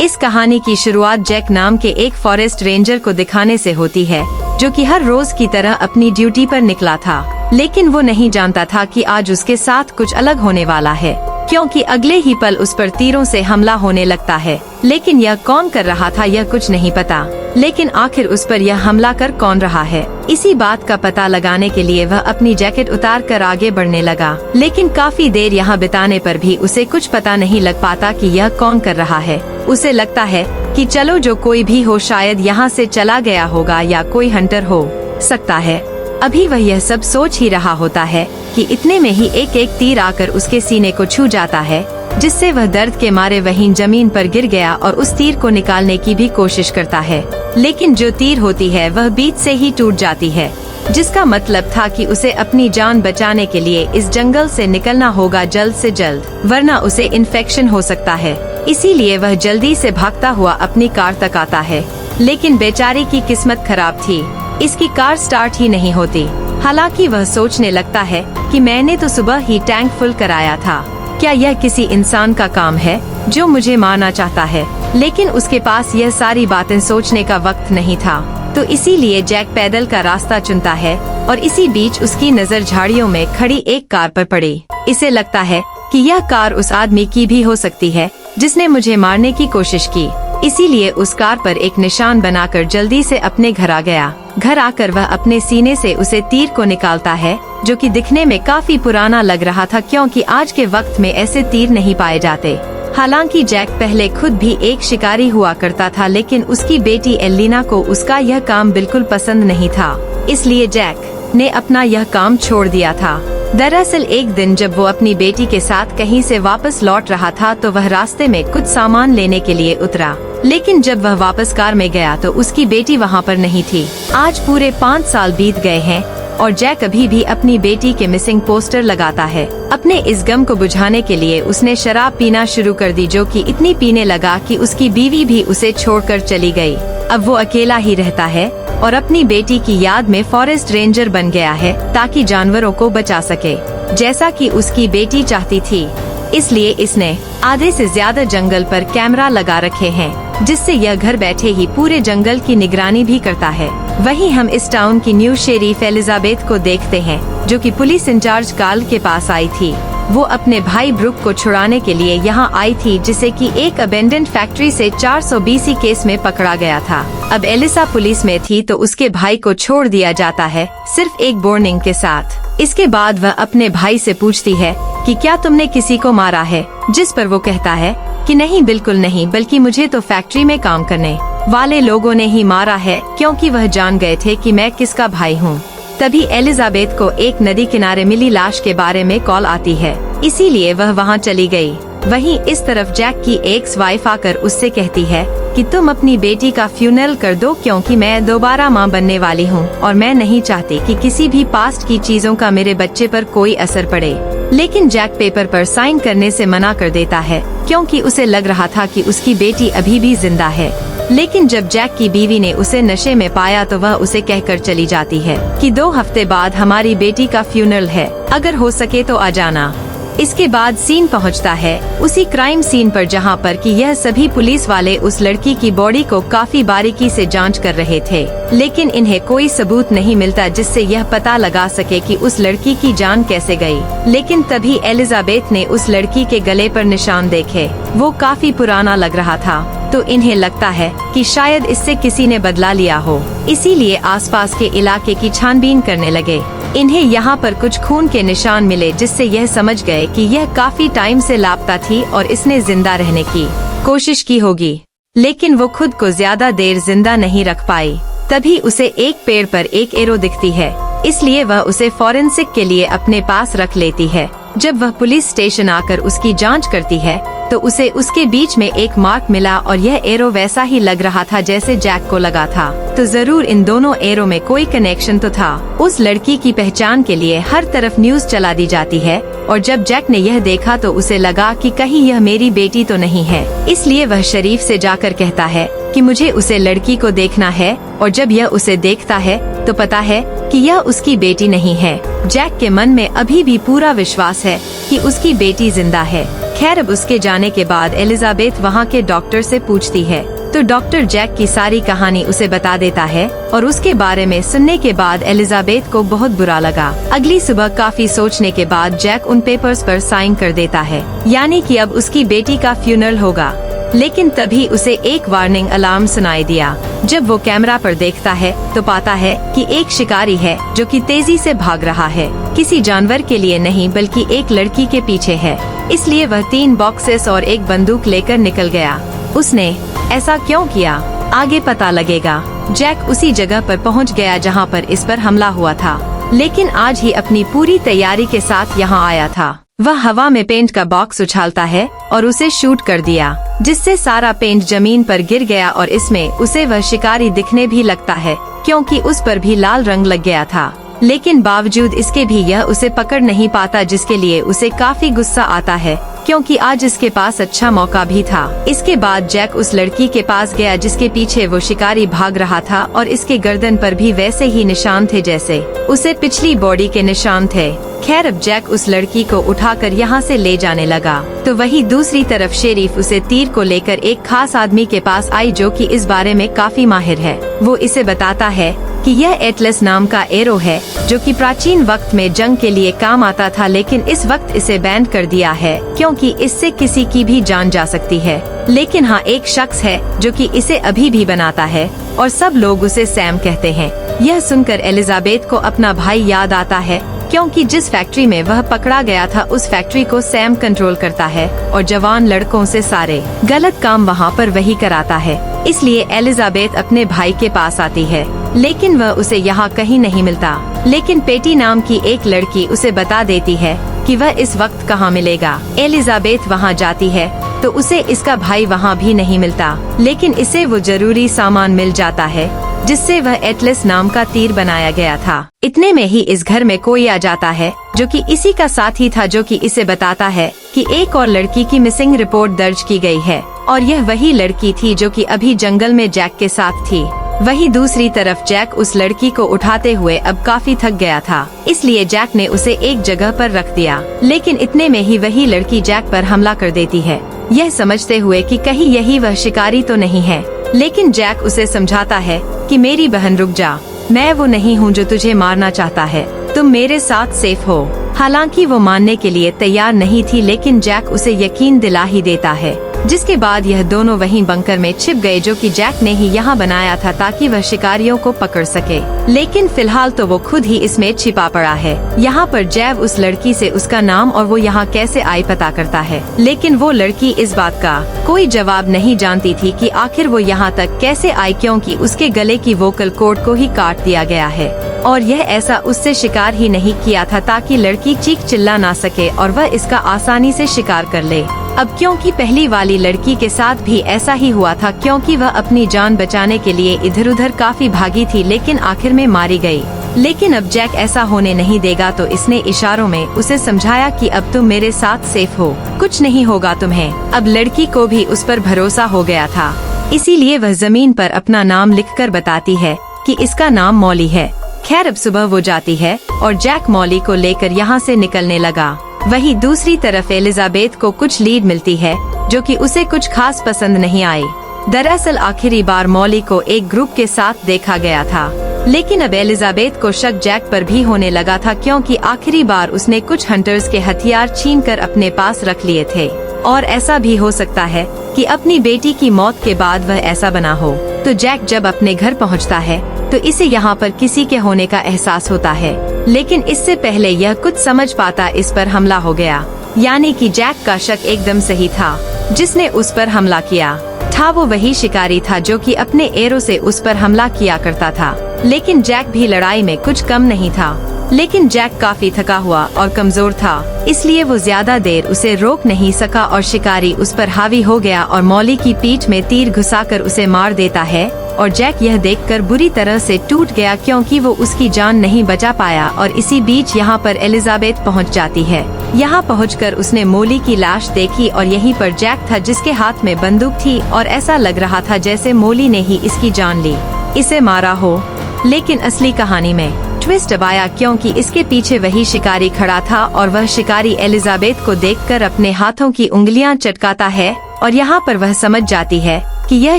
इस कहानी की शुरुआत जैक नाम के एक फॉरेस्ट रेंजर को दिखाने से होती है, जो कि हर रोज की तरह अपनी ड्यूटी पर निकला था। लेकिन वो नहीं जानता था कि आज उसके साथ कुछ अलग होने वाला है, क्योंकि अगले ही पल उस पर तीरों से हमला होने लगता है। लेकिन यह कौन कर रहा था यह कुछ नहीं पता। लेकिन आखिर उस पर यह हमला कर कौन रहा है, इसी बात का पता लगाने के लिए वह अपनी जैकेट उतार कर आगे बढ़ने लगा। लेकिन काफी देर यहाँ बिताने पर भी उसे कुछ पता नहीं लग पाता कि यह कौन कर रहा है। उसे लगता है कि चलो जो कोई भी हो शायद यहाँ से चला गया होगा या कोई हंटर हो सकता है। अभी वह यह सब सोच ही रहा होता है कि इतने में ही एक एक तीर आकर उसके सीने को छू जाता है, जिससे वह दर्द के मारे वहीं जमीन पर गिर गया और उस तीर को निकालने की भी कोशिश करता है। लेकिन जो तीर होती है वह बीच से ही टूट जाती है, जिसका मतलब था कि उसे अपनी जान बचाने के लिए इस जंगल से निकलना होगा जल्द से जल्द, वरना उसे इन्फेक्शन हो सकता है। इसीलिए वह जल्दी से भागता हुआ अपनी कार तक आता है। लेकिन बेचारी की किस्मत खराब थी, इसकी कार स्टार्ट ही नहीं होती। हालांकि वह सोचने लगता है कि मैंने तो सुबह ही टैंक फुल कराया था, क्या यह किसी इंसान का काम है जो मुझे मारना चाहता है। लेकिन उसके पास यह सारी बातें सोचने का वक्त नहीं था, तो इसीलिए जैक पैदल का रास्ता चुनता है। और इसी बीच उसकी नजर झाड़ियों में खड़ी एक कार पर पड़ी। इसे लगता है कि यह कार उस आदमी की भी हो सकती है जिसने मुझे मारने की कोशिश की। इसीलिए उस कार पर एक निशान बनाकर जल्दी से अपने घर आ गया। घर आकर वह अपने सीने से उसे तीर को निकालता है, जो कि दिखने में काफी पुराना लग रहा था, क्योंकि आज के वक्त में ऐसे तीर नहीं पाए जाते। हालांकि जैक पहले खुद भी एक शिकारी हुआ करता था, लेकिन उसकी बेटी एलिना को उसका यह काम बिल्कुल पसंद नहीं था। इसलिए जैक ने अपना यह काम छोड़ दिया था। दरअसल एक दिन जब वो अपनी बेटी के साथ कहीं से वापस लौट रहा था, तो वह रास्ते में कुछ सामान लेने के लिए उतरा। लेकिन जब वह वापस कार में गया तो उसकी बेटी वहाँ पर नहीं थी। आज पूरे 5 साल बीत गए हैं और जैक अभी भी अपनी बेटी के मिसिंग पोस्टर लगाता है। अपने इस गम को बुझाने के लिए उसने शराब पीना शुरू कर दी, जो कि इतनी पीने लगा कि उसकी बीवी भी उसे छोड़कर चली गई। अब वो अकेला ही रहता है और अपनी बेटी की याद में फॉरेस्ट रेंजर बन गया है, ताकि जानवरों को बचा सके, जैसा कि उसकी बेटी चाहती थी। इसलिए इसने आधे से ज्यादा जंगल पर कैमरा लगा रखे हैं, जिससे यह घर बैठे ही पूरे जंगल की निगरानी भी करता है। वहीं हम इस टाउन की न्यू शेरीफ एलिजाबेथ को देखते हैं, जो कि पुलिस इंचार्ज कार्ल के पास आई थी। वो अपने भाई ब्रुक को छुड़ाने के लिए यहाँ आई थी, जिसे कि एक अबेंडेंट फैक्ट्री से 420 केस में पकड़ा गया था। अब एलिसा पुलिस में थी तो उसके भाई को छोड़ दिया जाता है, सिर्फ एक वार्निंग के साथ। इसके बाद वह अपने भाई से पूछती है कि क्या तुमने किसी को मारा है, जिस पर वो कहता है कि नहीं, बिल्कुल नहीं, बल्कि मुझे तो फैक्ट्री में काम करने वाले लोगों ने ही मारा है, क्योंकि वह जान गए थे कि मैं किसका भाई हूँ। तभी एलिजाबेथ को एक नदी किनारे मिली लाश के बारे में कॉल आती है, इसीलिए वह वहाँ चली गई। वहीं इस तरफ जैक की एक्स वाइफ आकर उससे कहती है कि तुम अपनी बेटी का फ्यूनरल कर दो, क्योंकि मैं दोबारा माँ बनने वाली हूँ और मैं नहीं चाहती कि किसी भी पास्ट की चीजों का मेरे बच्चे पर कोई असर पड़े। लेकिन जैक पेपर पर साइन करने से मना कर देता है, क्योंकि उसे लग रहा था कि उसकी बेटी अभी भी जिंदा है। लेकिन जब जैक की बीवी ने उसे नशे में पाया तो वह उसे कहकर चली जाती है कि 2 हफ्ते बाद हमारी बेटी का फ्यूनरल है, अगर हो सके तो आ जाना। इसके बाद सीन पहुंचता है उसी क्राइम सीन पर, जहां पर कि यह सभी पुलिस वाले उस लड़की की बॉडी को काफी बारीकी से जांच कर रहे थे। लेकिन इन्हें कोई सबूत नहीं मिलता जिससे यह पता लगा सके कि उस लड़की की जान कैसे गई। लेकिन तभी एलिजाबेथ ने उस लड़की के गले पर निशान देखे, वो काफी पुराना लग रहा था, तो इन्हें लगता है कि शायद इससे किसी ने बदला लिया हो। इसीलिए आसपास के इलाके की छानबीन करने लगे। इन्हें यहाँ पर कुछ खून के निशान मिले, जिससे यह समझ गए कि यह काफी टाइम से लापता थी और इसने जिंदा रहने की कोशिश की होगी। लेकिन वो खुद को ज्यादा देर जिंदा नहीं रख पाई। तभी उसे एक पेड़ पर एक एरो दिखती है, इसलिए वह उसे फॉरेंसिक के लिए अपने पास रख लेती है। जब वह पुलिस स्टेशन आकर उसकी जांच करती है तो उसे उसके बीच में एक मार्क मिला और यह एरो वैसा ही लग रहा था जैसे जैक को लगा था। तो जरूर इन दोनों एरो में कोई कनेक्शन तो था। उस लड़की की पहचान के लिए हर तरफ न्यूज चला दी जाती है और जब जैक ने यह देखा तो उसे लगा कि कहीं यह मेरी बेटी तो नहीं है। इसलिए वह शरीफ से जाकर कहता है कि मुझे उसे लड़की को देखना है और जब यह उसे देखता है तो पता है कि यह उसकी बेटी नहीं है। जैक के मन में अभी भी पूरा विश्वास है कि उसकी बेटी जिंदा है। खैर अब उसके जाने के बाद एलिजाबेथ वहाँ के डॉक्टर से पूछती है तो डॉक्टर जैक की सारी कहानी उसे बता देता है और उसके बारे में सुनने के बाद एलिजाबेथ को बहुत बुरा लगा। अगली सुबह काफी सोचने के बाद जैक उन पेपर्स पर साइन कर देता है, यानी कि अब उसकी बेटी का फ्यूनरल होगा। लेकिन तभी उसे एक वार्निंग अलार्म सुनाई दिया। जब वो कैमरा पर देखता है तो पाता है कि एक शिकारी है जो कि तेजी से भाग रहा है, किसी जानवर के लिए नहीं बल्कि एक लड़की के पीछे है। इसलिए वह 3 बॉक्सेस और एक बंदूक लेकर निकल गया। उसने ऐसा क्यों किया, आगे पता लगेगा। जैक उसी जगह पर पहुंच गया जहां पर इस पर हमला हुआ था, लेकिन आज ही अपनी पूरी तैयारी के साथ यहां आया था। वह हवा में पेंट का बॉक्स उछालता है और उसे शूट कर दिया, जिससे सारा पेंट जमीन पर गिर गया और इसमें उसे वह शिकारी दिखने भी लगता है क्योंकि उस पर भी लाल रंग लग गया था। लेकिन बावजूद इसके भी यह उसे पकड़ नहीं पाता, जिसके लिए उसे काफी गुस्सा आता है क्योंकि आज इसके पास अच्छा मौका भी था। इसके बाद जैक उस लड़की के पास गया जिसके पीछे वो शिकारी भाग रहा था और इसके गर्दन पर भी वैसे ही निशान थे जैसे उसे पिछली बॉडी के निशान थे। खैर अब जैक उस लड़की को उठाकर यहाँ से ले जाने लगा तो वही दूसरी तरफ शेरीफ उसे तीर को लेकर एक खास आदमी के पास आई जो कि इस बारे में काफी माहिर है। वो इसे बताता है कि यह एटलस नाम का एरो है जो कि प्राचीन वक्त में जंग के लिए काम आता था, लेकिन इस वक्त इसे बैन कर दिया है क्योंकि इससे किसी की भी जान जा सकती है। लेकिन हाँ, एक शख्स है जो कि इसे अभी भी बनाता है और सब लोग उसे सैम कहते हैं। यह सुनकर एलिजाबेथ को अपना भाई याद आता है क्योंकि जिस फैक्ट्री में वह पकड़ा गया था उस फैक्ट्री को सैम कंट्रोल करता है और जवान लड़कों से सारे गलत काम वहाँ पर वही कराता है। इसलिए एलिजाबेथ अपने भाई के पास आती है, लेकिन वह उसे यहाँ कहीं नहीं मिलता। लेकिन पेटी नाम की एक लड़की उसे बता देती है कि वह इस वक्त कहाँ मिलेगा। एलिजाबेथ वहाँ जाती है तो उसे इसका भाई वहाँ भी नहीं मिलता, लेकिन इसे वो जरूरी सामान मिल जाता है जिससे वह एटलस नाम का तीर बनाया गया था। इतने में ही इस घर में कोई आ जाता है जो कि इसी का साथी था, जो कि इसे बताता है कि एक और लड़की की मिसिंग रिपोर्ट दर्ज की गई है और यह वही लड़की थी जो कि अभी जंगल में जैक के साथ थी। वही दूसरी तरफ जैक उस लड़की को उठाते हुए अब काफी थक गया था, इसलिए जैक ने उसे एक जगह पर रख दिया। लेकिन इतने में ही वही लड़की जैक पर हमला कर देती है, यह समझते हुए कि कहीं यही वह शिकारी तो नहीं है। लेकिन जैक उसे समझाता है कि मेरी बहन रुक जा, मैं वो नहीं हूँ जो तुझे मारना चाहता है, तुम मेरे साथ सेफ हो। हालांकि वो मानने के लिए तैयार नहीं थी, लेकिन जैक उसे यकीन दिला ही देता है। जिसके बाद यह दोनों वहीं बंकर में छिप गए जो कि जैक ने ही यहाँ बनाया था ताकि वह शिकारियों को पकड़ सके। लेकिन फिलहाल तो वो खुद ही इसमें छिपा पड़ा है। यहाँ पर जैव उस लड़की से उसका नाम और वो यहाँ कैसे आई पता करता है, लेकिन वो लड़की इस बात का कोई जवाब नहीं जानती थी कि आखिर वो यहाँ तक कैसे आई, क्योंकि उसके गले की वोकल कॉर्ड को ही काट दिया गया है और यह ऐसा उससे शिकार ही नहीं किया था ताकि लड़की चीख चिल्ला ना सके और वह इसका आसानी से शिकार कर ले। अब क्योंकि पहली वाली लड़की के साथ भी ऐसा ही हुआ था, क्योंकि वह अपनी जान बचाने के लिए इधर उधर काफी भागी थी, लेकिन आखिर में मारी गई। लेकिन अब जैक ऐसा होने नहीं देगा, तो इसने इशारों में उसे समझाया कि अब तुम मेरे साथ सेफ हो, कुछ नहीं होगा तुम्हें। अब लड़की को भी उस पर भरोसा हो गया था, इसीलिए वह जमीन पर अपना नाम लिखकर बताती है कि इसका नाम मॉली है। खैर अब सुबह वो जाती है और जैक मॉली को लेकर यहाँ से निकलने लगा। वहीं दूसरी तरफ एलिजाबेथ को कुछ लीड मिलती है जो कि उसे कुछ खास पसंद नहीं आई। दरअसल आखिरी बार मॉली को एक ग्रुप के साथ देखा गया था, लेकिन अब एलिजाबेथ को शक जैक पर भी होने लगा था, क्योंकि आखिरी बार उसने कुछ हंटर्स के हथियार छीनकर अपने पास रख लिए थे और ऐसा भी हो सकता है कि अपनी बेटी की मौत के बाद वह ऐसा बना हो। तो जैक जब अपने घर पहुंचता है तो इसे यहाँ पर किसी के होने का एहसास होता है, लेकिन इससे पहले यह कुछ समझ पाता इस पर हमला हो गया। यानी कि जैक का शक एकदम सही था, जिसने उस पर हमला किया था वो वही शिकारी था जो कि अपने एरो से उस पर हमला किया करता था। लेकिन जैक भी लड़ाई में कुछ कम नहीं था, लेकिन जैक काफी थका हुआ और कमजोर था, इसलिए वो ज्यादा देर उसे रोक नहीं सका और शिकारी उस पर हावी हो गया और मॉली की पीठ में तीर घुसाकर उसे मार देता है। और जैक यह देखकर बुरी तरह से टूट गया, क्योंकि वो उसकी जान नहीं बचा पाया। और इसी बीच यहाँ पर एलिजाबेथ पहुँच जाती है। यहाँ पहुंचकर उसने मॉली की लाश देखी और यहीं पर जैक था जिसके हाथ में बंदूक थी और ऐसा लग रहा था जैसे मॉली ने ही इसकी जान ली, इसे मारा हो। लेकिन असली कहानी में ट्विस्ट अब आया क्योंकि इसके पीछे वही शिकारी खड़ा था और वह शिकारी एलिजाबेथ को देखकर अपने हाथों की उंगलियां चटकाता है और यहाँ पर वह समझ जाती है कि यह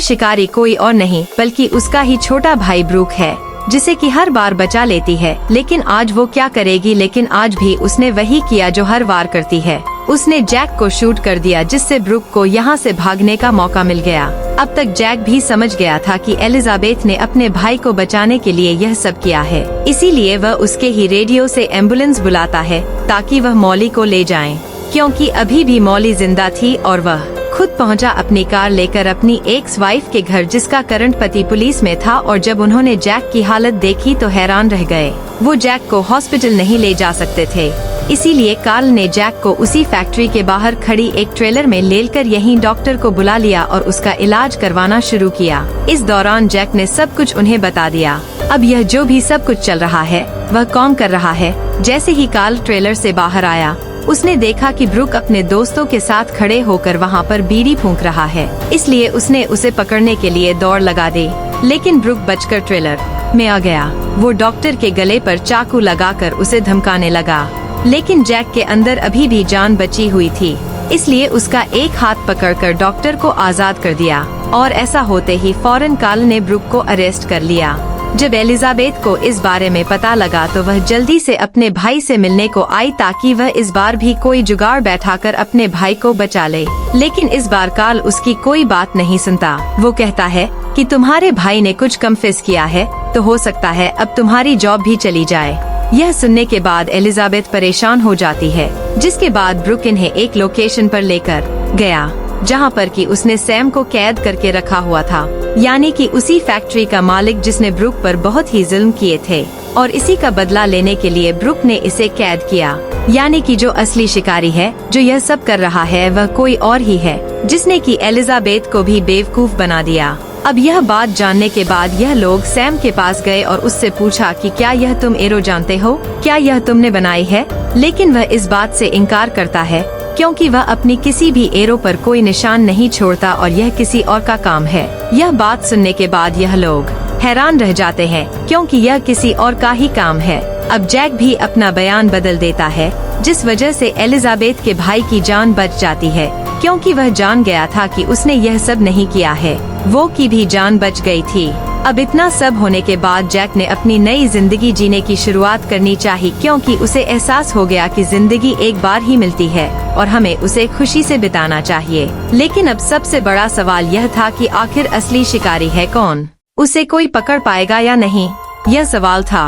शिकारी कोई और नहीं बल्कि उसका ही छोटा भाई ब्रूक है, जिसे कि हर बार बचा लेती है। लेकिन आज वो क्या करेगी? लेकिन आज भी उसने वही किया जो हर बार करती है। उसने जैक को शूट कर दिया, जिससे ब्रूक को यहाँ से भागने का मौका मिल गया। अब तक जैक भी समझ गया था कि एलिजाबेथ ने अपने भाई को बचाने के लिए यह सब किया है, इसीलिए वह उसके ही रेडियो से एम्बुलेंस बुलाता है ताकि वह मॉली को ले जाए, क्योंकि अभी भी मॉली जिंदा थी। और वह खुद पहुंचा अपनी कार लेकर अपनी एक्स वाइफ के घर, जिसका करंट पति पुलिस में था। और जब उन्होंने जैक की हालत देखी तो हैरान रह गए। वो जैक को हॉस्पिटल नहीं ले जा सकते थे, इसीलिए कार्ल ने जैक को उसी फैक्ट्री के बाहर खड़ी एक ट्रेलर में लेकर यहीं डॉक्टर को बुला लिया और उसका इलाज करवाना शुरू किया। इस दौरान जैक ने सब कुछ उन्हें बता दिया। अब यह जो भी सब कुछ चल रहा है वह कौन कर रहा है। जैसे ही कार्ल ट्रेलर से बाहर आया, उसने देखा कि ब्रूक अपने दोस्तों के साथ खड़े होकर वहाँ पर बीड़ी फूंक रहा है, इसलिए उसने उसे पकड़ने के लिए दौड़ लगा दी। लेकिन ब्रूक बचकर ट्रेलर में आ गया। वो डॉक्टर के गले पर चाकू लगाकर उसे धमकाने लगा, लेकिन जैक के अंदर अभी भी जान बची हुई थी, इसलिए उसका एक हाथ पकड़कर डॉक्टर को आजाद कर दिया। और ऐसा होते ही फौरन कार्ल ने ब्रूक को अरेस्ट कर लिया। जब एलिजाबेथ को इस बारे में पता लगा तो वह जल्दी से अपने भाई से मिलने को आई ताकि वह इस बार भी कोई जुगाड़ बैठाकर अपने भाई को बचा ले। लेकिन इस बार कार्ल उसकी कोई बात नहीं सुनता। वो कहता है कि तुम्हारे भाई ने कुछ कन्फेस किया है तो हो सकता है अब तुम्हारी जॉब भी चली जाए। यह सुनने के बाद एलिजाबेथ परेशान हो जाती है, जिसके बाद ब्रूक इन्हें एक लोकेशन पर लेकर गया जहां पर कि उसने सैम को कैद करके रखा हुआ था, यानी कि उसी फैक्ट्री का मालिक जिसने ब्रूक पर बहुत ही जुल्म किए थे। और इसी का बदला लेने के लिए ब्रूक ने इसे कैद किया, यानी कि जो असली शिकारी है जो यह सब कर रहा है वह कोई और ही है, जिसने कि एलिजाबेथ को भी बेवकूफ बना दिया। अब यह बात जानने के बाद यह लोग सैम के पास गए और उससे पूछा कि क्या यह तुम एरो जानते हो, क्या यह तुमने बनाई है। लेकिन वह इस बात से इनकार करता है क्योंकि वह अपनी किसी भी एरो पर कोई निशान नहीं छोड़ता और यह किसी और का काम है। यह बात सुनने के बाद यह लोग हैरान रह जाते हैं क्योंकि यह किसी और का ही काम है। अब जैक भी अपना बयान बदल देता है, जिस वजह से एलिजाबेथ के भाई की जान बच जाती है, क्योंकि वह जान गया था कि उसने यह सब नहीं किया है। वो की भी जान बच गई थी। अब इतना सब होने के बाद जैक ने अपनी नई जिंदगी जीने की शुरुआत करनी चाहिए, क्योंकि उसे एहसास हो गया कि जिंदगी एक बार ही मिलती है और हमें उसे खुशी से बिताना चाहिए। लेकिन अब सबसे बड़ा सवाल यह था कि आखिर असली शिकारी है कौन, उसे कोई पकड़ पाएगा या नहीं, यह सवाल था।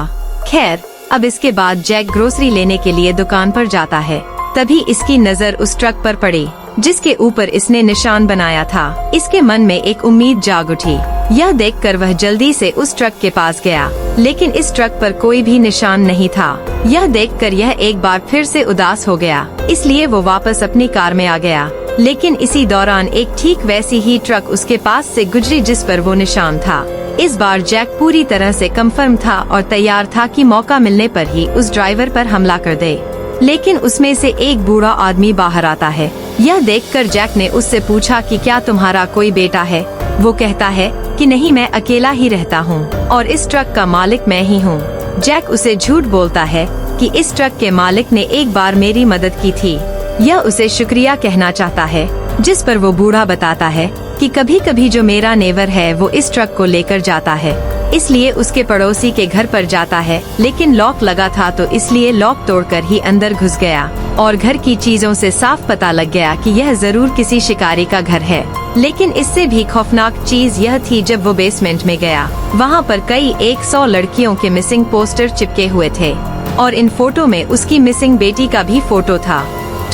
खैर, अब इसके बाद जैक ग्रोसरी लेने के लिए दुकान पर जाता है। तभी इसकी नजर उस ट्रक पर पड़ी जिसके ऊपर इसने निशान बनाया था। इसके मन में एक उम्मीद जाग उठी। यह देखकर वह जल्दी से उस ट्रक के पास गया, लेकिन इस ट्रक पर कोई भी निशान नहीं था। यह देखकर यह एक बार फिर से उदास हो गया, इसलिए वो वापस अपनी कार में आ गया। लेकिन इसी दौरान एक ठीक वैसी ही ट्रक उसके पास से गुजरी जिस पर वो निशान था। इस बार जैक पूरी तरह से कंफर्म था और तैयार था कि मौका मिलने पर ही उस ड्राइवर पर हमला कर दे। लेकिन उसमें से एक बूढ़ा आदमी बाहर आता है। यह देखकर जैक ने उससे पूछा कि क्या तुम्हारा कोई बेटा है। वो कहता है कि नहीं, मैं अकेला ही रहता हूँ और इस ट्रक का मालिक मैं ही हूँ। जैक उसे झूठ बोलता है कि इस ट्रक के मालिक ने एक बार मेरी मदद की थी। यह उसे शुक्रिया कहना चाहता है, जिस पर वो बूढ़ा बताता है कि कभी कभी जो मेरा नेवर है वो इस ट्रक को लेकर जाता है, इसलिए उसके पड़ोसी के घर पर जाता है। लेकिन लॉक लगा था तो इसलिए लॉक तोड़कर ही अंदर घुस गया और घर की चीजों से साफ पता लग गया कि यह जरूर किसी शिकारी का घर है। लेकिन इससे भी खौफनाक चीज यह थी, जब वो बेसमेंट में गया, वहाँ पर कई 100 लड़कियों के मिसिंग पोस्टर चिपके हुए थे और इन फोटो में उसकी मिसिंग बेटी का भी फोटो था।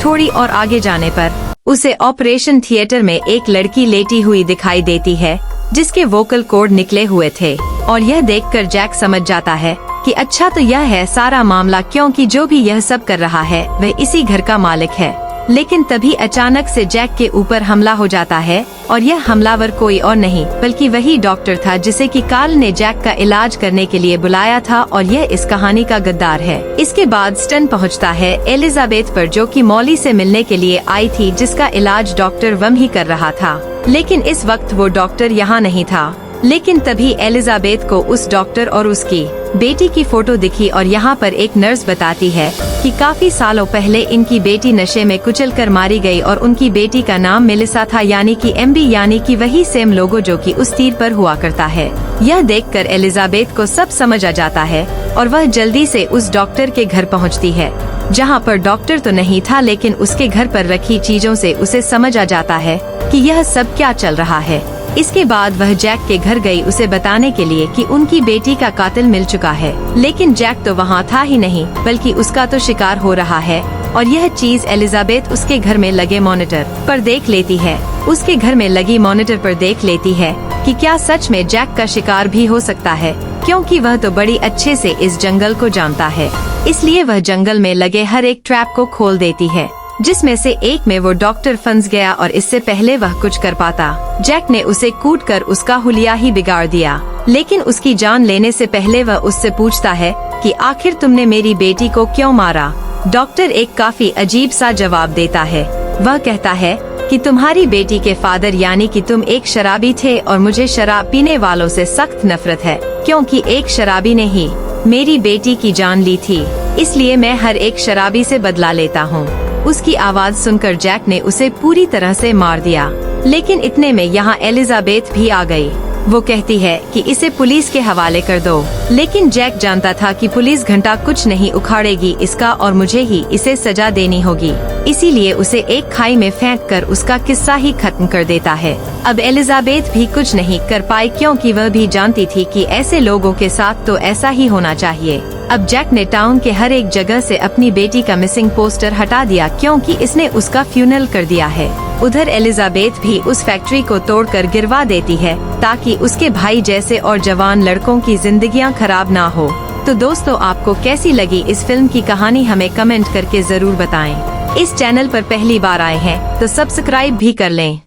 थोड़ी और आगे जाने पर उसे ऑपरेशन थिएटर में एक लड़की लेटी हुई दिखाई देती है जिसके वोकल कॉर्ड निकले हुए थे। और यह देखकर जैक समझ जाता है कि अच्छा तो यह है सारा मामला, क्योंकि जो भी यह सब कर रहा है वह इसी घर का मालिक है। लेकिन तभी अचानक से जैक के ऊपर हमला हो जाता है और यह हमलावर कोई और नहीं बल्कि वही डॉक्टर था जिसे कि कार्ल ने जैक का इलाज करने के लिए बुलाया था और यह इस कहानी का गद्दार है। इसके बाद स्टन पहुंचता है एलिजाबेथ पर, जो कि मॉली से मिलने के लिए आई थी, जिसका इलाज डॉक्टर वम ही कर रहा था। लेकिन इस वक्त वो डॉक्टर यहाँ नहीं था। लेकिन तभी एलिजाबेथ को उस डॉक्टर और उसकी बेटी की फोटो दिखी और यहाँ पर एक नर्स बताती है कि काफी सालों पहले इनकी बेटी नशे में कुचलकर मारी गई और उनकी बेटी का नाम मेलिसा था, यानी कि एम्बी, यानी कि वही सेम लोगो जो कि उस तीर पर हुआ करता है। यह देखकर एलिजाबेथ को सब समझ आ जाता है और वह जल्दी से उस डॉक्टर के घर पहुँचती है, जहाँ पर डॉक्टर तो नहीं था, लेकिन उसके घर पर रखी चीजों से उसे समझ आ जाता है कि यह सब क्या चल रहा है। इसके बाद वह जैक के घर गई उसे बताने के लिए कि उनकी बेटी का कातिल मिल चुका है, लेकिन जैक तो वहाँ था ही नहीं, बल्कि उसका तो शिकार हो रहा है। और यह चीज एलिजाबेथ उसके घर में लगे मॉनिटर पर देख लेती है। उसके घर में लगी मॉनिटर पर देख लेती है कि क्या सच में जैक का शिकार भी हो सकता है, क्योंकि वह तो बड़ी अच्छे से इस जंगल को जानता है। इसलिए वह जंगल में लगे हर एक ट्रैप को खोल देती है, जिसमें से एक में वो डॉक्टर फंस गया और इससे पहले वह कुछ कर पाता, जैक ने उसे कूटकर उसका हुलिया ही बिगाड़ दिया। लेकिन उसकी जान लेने से पहले वह उससे पूछता है कि आखिर तुमने मेरी बेटी को क्यों मारा। डॉक्टर एक काफी अजीब सा जवाब देता है। वह कहता है कि तुम्हारी बेटी के फादर यानी कि तुम एक शराबी थे और मुझे शराब पीने वालों से सख्त नफरत है, क्योंकि एक शराबी ने ही मेरी बेटी की जान ली थी, इसलिए मैं हर एक शराबी से बदला लेता हूँ। उसकी आवाज सुनकर जैक ने उसे पूरी तरह से मार दिया। लेकिन इतने में यहाँ एलिजाबेथ भी आ गई। वो कहती है कि इसे पुलिस के हवाले कर दो, लेकिन जैक जानता था कि पुलिस घंटा कुछ नहीं उखाड़ेगी इसका और मुझे ही इसे सजा देनी होगी, इसीलिए उसे एक खाई में फेंक कर उसका किस्सा ही खत्म कर देता है। अब एलिजाबेथ भी कुछ नहीं कर पाई, क्योंकि वह भी जानती थी कि ऐसे लोगों के साथ तो ऐसा ही होना चाहिए। अब जैक ने टाउन के हर एक जगह से अपनी बेटी का मिसिंग पोस्टर हटा दिया, क्योंकि इसने उसका फ्यूनरल कर दिया है। उधर एलिजाबेथ भी उस फैक्ट्री को तोड़कर गिरवा देती है, ताकि उसके भाई जैसे और जवान लड़कों की जिंदगियां खराब ना हो। तो दोस्तों, आपको कैसी लगी इस फिल्म की कहानी हमें कमेंट करके जरूर बताएं। इस चैनल पर पहली बार आए हैं तो सब्सक्राइब भी कर लें।